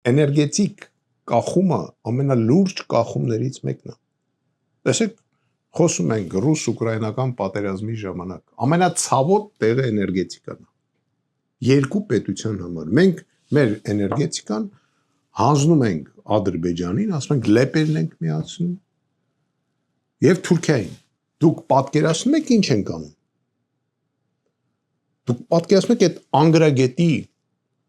էներգետիկ կախումը ամենալուրջ կախումներից մեկն է։ Տեսեք, խոսում ենք ռուս-ուկրաինական պատերազմի ժամանակ։ Ամենացավոտ տեղը էներգետիկան է։ Երկու պետության համար։ Մենք մեր էներգետիկան հանձնում ենք Ադրբեջանին, ասում ենք լեպերն ենք միացնում եւ Թուրքիային։ Դուք պատկերացնում եք ինչ ենք անում։ Դուք պատկերացնում եք այդ անգրագետի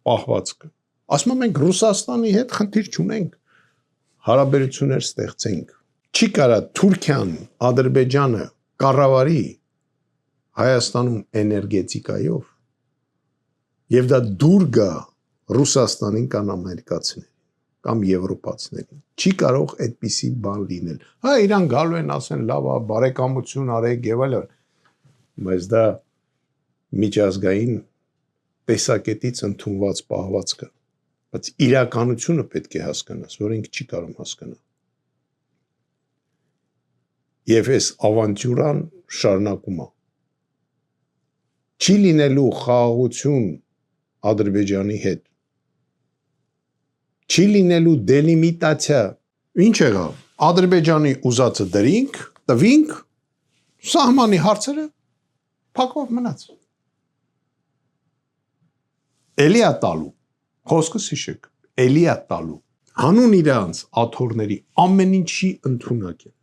պահվածքը։ Ասում եմ մենք Ռուսաստանի հետ խնդիր չունենք, հարաբերություններ ստեղծենք։ Չի կարա Թուրքիան, Ադրբեջանը կառավարի Հայաստանում էներգետիկայով եւ դա դուր գա Ռուսաստանին կամ ամերիկացիներին կամ եվրոպացիներին։ Չի կարող այդպիսի բան լինել։ Հա իրան գալու են ասեն լավ, բարեկամություն արեք եւ այլն, բայց դա միջազգային տեսակետից ընդունված պահվածք է։ Բայց իրականությունը պետք է հասկանաս, որ ինքը չի կարող հասկանալ։ Եվ այս ավանտյուրան շարունակում է։ Չի լինելու խաղաղություն Ադրբեջանի հետ։ Չի լինելու դելիմիտացիա։ Ինչ եղավ։ Ադրբեջանի ուզածը դրինք, տվինք, սահմանի հարցերը փակով մնաց։ Էլիա տալու, խոսքս հիշեք, էլիա տալու։ Հանուն իրանց աթոռների ամեն ինչի ընդունակ են։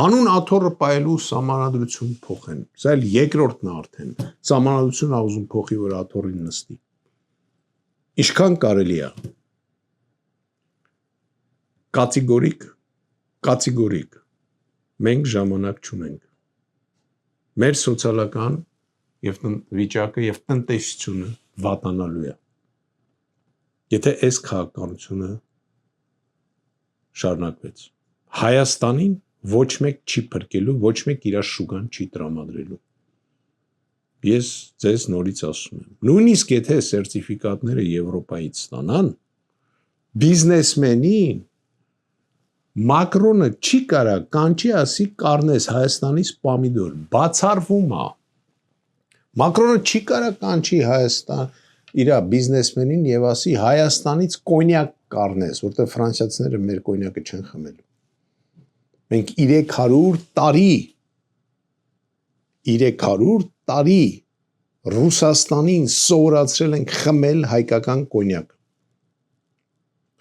Հանուն աթոռը պայելու սահմանադրություն փոխեն։ Սա էլ երկրորդն է արդեն։ Սահմանադրություն ա ուզում փոխի, որ աթոռին նստի։ Ինչքան կարելի է։ Կատեգորիկ մենք ժամանակ չունենք։ Մեր սոցիալական եւ վիճակը եւ տնտեսությունը վատանալու է։ Եթե այս քաղաքականությունը շարունակվեց, Հայաստանին ոչ մեկ չի փրկելու, ոչ մեկ իր շուգան չի տրամադրելու։ Ես ձեզ նորից ասում եմ, նույնիսկ եթե սերտիֆիկատները Եվրոպայից ստանան, բիզնեսմենին Մակրոնը չի կարա կանչի ասի կառնես Հայաստանից պամիդոր, բացառվում է։ Մակրոնը չի կարա կանչի Հայաստան իր բիզնեսմենին եւ ասի Հայաստանից կոնյակ կառնես, որտեղ ֆրանսիացիները մեր կոնյակը չեն խմելու։ Մենք 300 տարի Ռուսաստանին սովորացրել ենք խմել հայկական կոնյակ։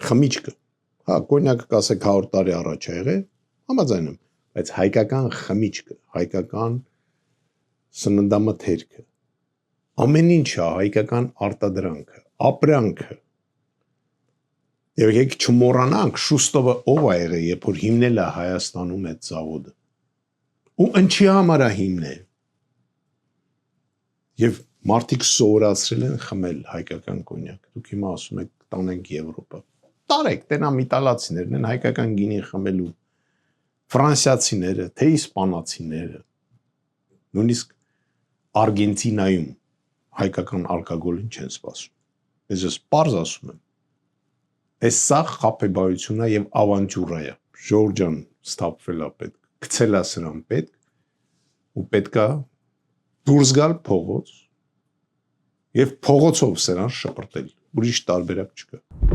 Խմիչքը։ Հա, կոնյակը կասեք 100 տարի առաջ է եղել, համաձայն եմ, բայց հայկական խմիչքը, հայկական սննդամթերքը, ամեն ինչը հայկական արտադրանքը, ապրանքը։ Եվ եկեք չմոռանանք Շուստովը ով է եղել, երբ որ հիմնել է Հայաստանում այդ завոդը։ Ու ինչի համար է հիմնել։ Եվ մարդիկ սովորացրել են խմել հայկական կոնյակ։ Դուք հիմա ասում եք տանենք Եվրոպա։ Տարեք, տենա իտալացիներն են հայկական գինի խմելու, ֆրանսիացիները, թե իսպանացիները, նույնիսկ Արգենտինայում հայկական ալկոգոլին չեն սպասում։ Ես պարզ ասում եմ։ Այս սա խաբեբայություն է եւ ավանտյուրա է։ Ժորժան ստապվել է պետք, գցել է սրան պետք ու պետքա դուրս գալ փողոց եւ փողոցով սրան շպրտել։ Ուրիշ տարբերակ չկա։